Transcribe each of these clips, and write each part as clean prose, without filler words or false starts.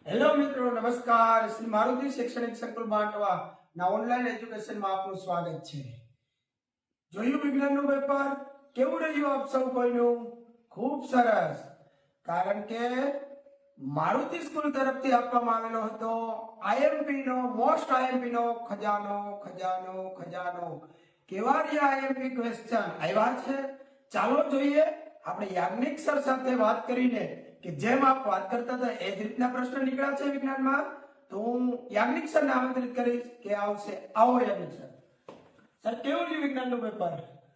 Hello મિત્રો, નમસ્કાર. શ્રી મારુતિ શૈક્ષણિક સંકુલ બાંટવા ના ઓનલાઈન એજ્યુકેશનમાં આપનું સ્વાગત છે. જોયું વિજ્ઞાનનું પેપર કેવું રહ્યું આપ સૌ કોઈનું? ખૂબ સરસ. કારણ કે મારુતિ સ્કૂલ તરફથી આપવામાં આવેલો હતો આઈએમપી નો મોસ્ટ આઈએમપી નો ખજાનો ખજાનો ખજાનો. કેવા રહ્યા આઈએમપી ક્વેશ્ચન આવ્યા છે? ચાલો જોઈએ. આપણે યાજ્ઞિક સર સાથે વાત કરીને કે જેમ આપ વાત કરતા હતા એ જ રીતના પ્રશ્ન નીકળ્યા છે વિજ્ઞાનમાં, તો હું યાજ્ઞિક સરને આમંત્રિત કરીશ કે આવશે. આવો યાજ્ઞિક સર. સર કેવું રહ્યું વિજ્ઞાનનું પેપર?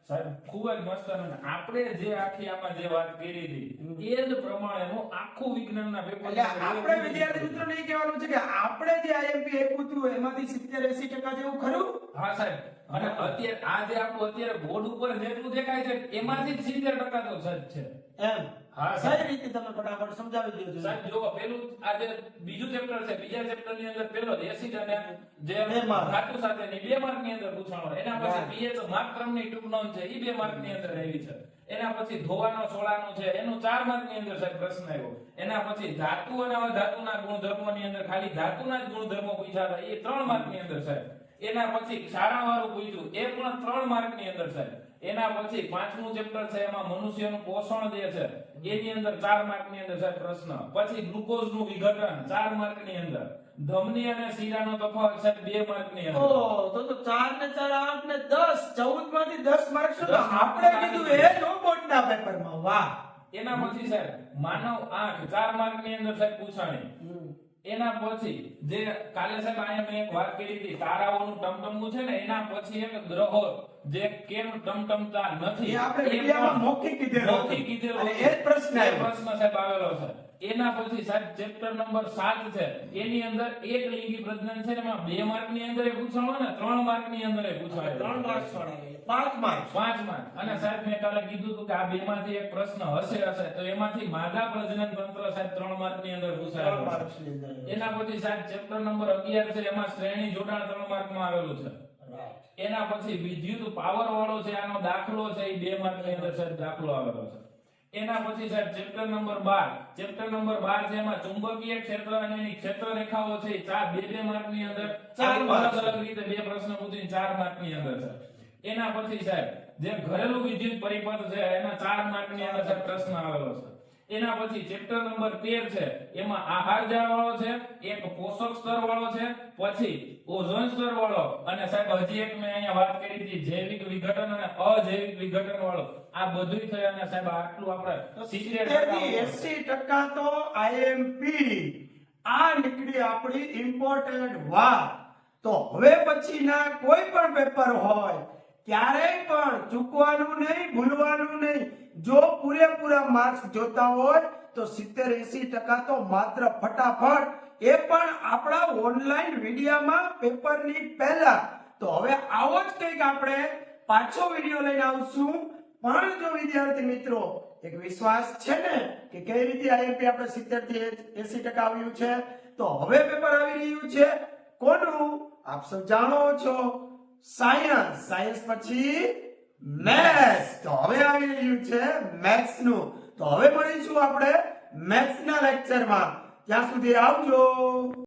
સાહેબ ખૂબ જ મસ્ત. અને આપણે જે આખી આમાં જે વાત કરી હતી એ જ પ્રમાણેનું આખું વિજ્ઞાનના પેપર. એટલે આપણે વિદ્યાર્થી મિત્રોને એ કહેવાનું છે કે આપણે જે આઈએમપી આપ્યું હતું એમાંથી 70-80% જેવું ખરું? હા સાહેબ. અને અત્યારે આ જે આપણું અત્યારે બોર્ડ ઉપર જેટલું દેખાય છે એમાંથી જ 70% તો સચ છે એમ. હા કઈ સાહેબ. રીતે તમે ફટાફટ સમજાવી દો. સાહેબ જો પેલું આ જે બીજું ચેપ્ટર છે, બીજા ચેપ્ટર ની અંદર પેલો એસિડ અને જે બે mark. ધાતુ સાથેની 2 માર્ક ની અંદર પૂછવાનો. એના પછી પીએચ માર્ક ક્રમની ટૂંક નોંધ છે એ 2 માર્ક ની અંદર આવી છે. એના પછી ધોવાનો સોળાનો છે એનું 4 માર્ક ની અંદર સાહેબ પ્રશ્ન આવ્યો. એના પછી ધાતુ અને અધાતુના ગુણધર્મો ની અંદર ખાલી ધાતુના જ ગુણધર્મો પૂછ્યા હતા એ 3 માર્ક ની અંદર સાહેબ. એના પછી ક્ષારાવાળું પૂછ્યું એ પણ 3 માર્ક ની અંદર સાહેબ. એના પછી 5મું ચેપ્ટર છે એમાં મનુષ્યનું પોષણ જે છે એની અંદર 4 માર્ક ની અંદર સાહેબ પ્રશ્ન. પછી ગ્લુકોઝ નું વિઘટન 4 માર્ક ની અંદર. ધમની અને શીરાનો તફાવત સાહેબ 2 માર્ક ની અંદર. ઓહ, તો 4 ને 4 8 ને 10 14 માંથી 10 માર્ક છે. તો આપણે કીધું એ નો બોર્ડના પેપરમાં. વાહ. એના પછી સાહેબ માનવ આંખ 4 માર્ક ની અંદર સાહેબ પૂછાણી. એના પછી જે કાલે સાહેબ અહીંયા મેં એક વાત કરી હતી તારાઓનું ટમટમવું છે ને, એના પછી એક ગ્રહો જે કેમ ટમટમતા નથી એ આપણે વિડિયામાં મૌખિક કીધેલો અને એ જ પ્રશ્ન સાહેબ આવેલો છે. એના પછી સાહેબ ચેપ્ટર નંબર 7 છે એની અંદર એક લિંગી પ્રજનન છે એમાં 2 માર્ક ની અંદર પૂછાણો ને 3 માર્ક ની અંદર પૂછાય. 3 માર્ક છોડાય 5 માર્ક. 5 માર્ક. અને સાહેબ મેં કાલે કીધું હતું કે આ બે માંથી એક પ્રશ્ન હશે તો એમાંથી માદા પ્રજનન તંત્ર સાહેબ 3 માર્ક ની અંદર પૂછાય. 3 માર્ક ની અંદર. એના પછી સાહેબ ચેપ્ટર નંબર 11 છે એમાં શ્રેણી જોડાણ 3 માર્ક માં આવેલું છે. એના પછી વિદ્યુત પાવર વાળો છે આનો દાખલો છે એ 2 માર્ક ની અંદર સાહેબ દાખલો આવેલો છે. એના પછી સાહેબ ચેપ્ટર નંબર 12 છે એમાં ચુંબકીય ક્ષેત્ર અને એની ક્ષેત્ર રેખાઓ છે 2 માર્ક ની અંદર 4 અલગ અલગ રીતે 2 પ્રશ્ન પૂછીને 4 માર્ક ની અંદર છે. એના પછી સાહેબ જે ઘરેલું વિદ્યુત પરિપથ છે એના 4 માર્ક ની અંદર સાહેબ પ્રશ્ન આવેલો છે. એના પછી ચેપ્ટર નંબર 13 છે એમાં આહાર જાળ વાળો છે, એક પોષક સ્તર વાળો છે, પછી ઓઝોન સ્તર વાળો, અને સાહેબ હજી એક મેં અહીંયા વાત કરી હતી જૈવિક વિઘટન અને અજૈવિક વિઘટન વાળો. આ બધુંય થયું અને સાહેબ આટલું આપણે 70-80% તો આઈએમપી આ નીકળી આપણી ઇમ્પોર્ટન્ટ વાત. તો હવે પછીના કોઈ પણ પેપર હોય ક્યારેય પણ ચૂકવાનું નહીં, ભૂલવાનું નહીં. જો પૂરેપૂરા માર્ક્સ જોતા હોય તો 70-80% તો માત્ર ફટાફટ, એ પણ આપણા ઓનલાઈન વિડિયામાં પેપરની પહેલા. તો હવે આવો જ કંઈક આપણે પાછો વિડિયો લઈને આવશું. પણ જો વિદ્યાર્થી મિત્રો એક વિશ્વાસ છે ને કે કઈ રીતે આઈએમપી આપણે 70-80% આવ્યું છે, તો હવે પેપર આવી રહ્યું છે કોનું આપ સૌ જાણો છો, સાયન્સ પછી મેથ્સ. તો હવે આવી રહ્યું છે મેથ્સ નું. તો હવે મળીશું આપણે મેથ્સ ના લેક્ચરમાં. ત્યાં સુધી આવજો.